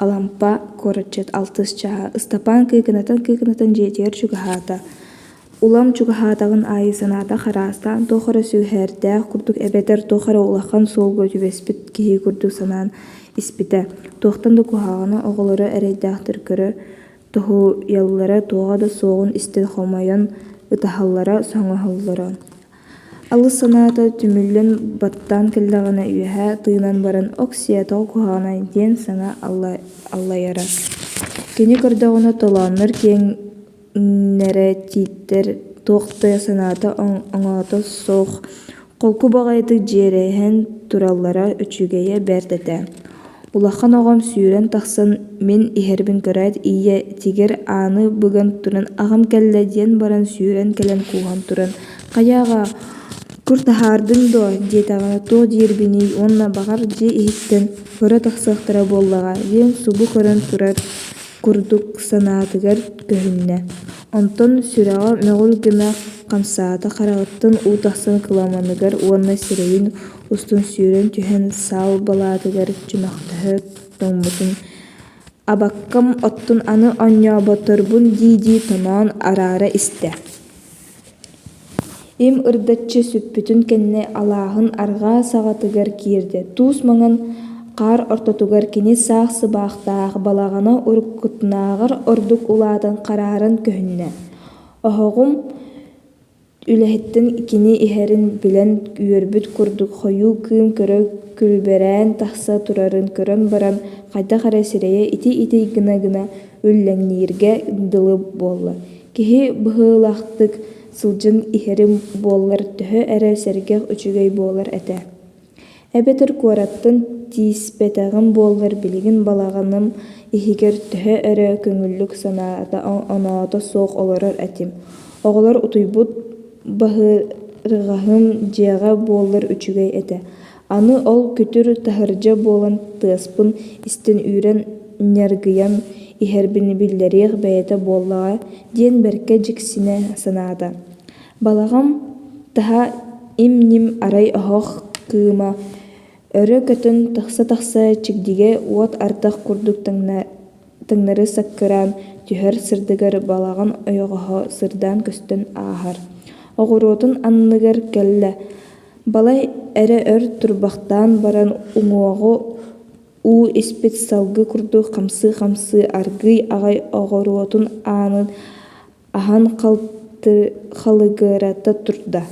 алампа корочет алтыс чаha ыстапан кыыкынатын жетер чугаһаата. Улам чугаһаатагын аайы санаата хараастаан туохара сүүһээрдээх курдук эбэтэр туохара улахан суолга түбэспит киһи курдук санаан испитэ. Туохтан да куһааҕына оҕолоро эрэйдээхтэркөрө туһуйаллара туоҕа да суоҕун истэн хомойон ытаһаллара соҥоһуллара. Алыс санаата түмүллэн баттаан кэллэҕинэ үөһэ тыынан баран ок сиэтоҕо куһаҕына диэн саҥа аллайара. Кини көрдөҕүнэ толооннор киэҥнэрэ тииттэр туохтая санаата оҥоото суох холку баҕайытык дьиэрэйэн тураллара үчүгэйэ бэртэтэ. Улахан оҕом сүүрэн тахсан мин иһэрбин көрөөт ийэ тигэр ааны быган туран аҕам кэллэ диэн баран сүүрэн кэлэн кууһан туран хайааҕа кур таһаардыҥ дуо диэтэҕинэ туох диирбиний уонна баҕар дьиэ иһиттэн көрө тахсыахтара буоллаҕа диэн субу көрөн турар курдук санаатыгар көһүннэ. Онтон сүрэҕэ мөҕүл гына хамсаата хараҕыттан уу тахсан кыламаныгар уонна сирэйин устун сүүрэн түһэн саал балаатыгар чүмэхтэһэ тоҥмутун абаккам оттун аны онньооботорбун дии тоноон араара истэ. Им ырдаччы сүппүтүн кэннэ алааһын арҕаа саҕатыгар киирдэ. Туус маҥан хаар ортотугар кини саах сыбаахтаах балаҕына уруккутунааҕар ордук улаатан харааран көһүннэ. Оһоҕум үлэһиттэн кини иһэрин билэн үөрбүт курдук хойуу кыым көрө күлбэрээн тахса турарын көрөн баран хайдах эрэ сирэйэ ити гына үллэҥнииргэ дылы буолла. Киһи быһыылаахтык сылдьан иһэрим буоллар төһө эрэ сэргэх үчүгэй буолар этэ. Эбэтэр куораттан тииспэтэҕим буоллар билигин балаҕаным иһигэр төһө эрэ көҥүллүк санаата оноото суох олорор этим. Оҕолор утуйбут баһырыҕаһым дьиэҕэ буоллар үчүгэй этэ. Аны ол күтүр таһырдьа буолан тыаспын истэн үүрэн ньаргыйан иһэрбинибиллэриэх бэйэтэ буоллаҕа диэн бэркэ дьиксинэ санаата. Балаҕам таһа им-ним арай оһох кыыма өрө көтөн тахса чигдигэ уот ардах курдук таҥнары саккыраан түһэр сырдыгар балаҕан ойоҕоһо сырдаан көстөн ааһар. Оҕуруотун анныгар кэллэ. Балай эрэ өр турбахтаан баран уҥуоҕу уу испит салгы курдук хамсыы аргый аҕай оҕоруотун аһан халыгыарата турда.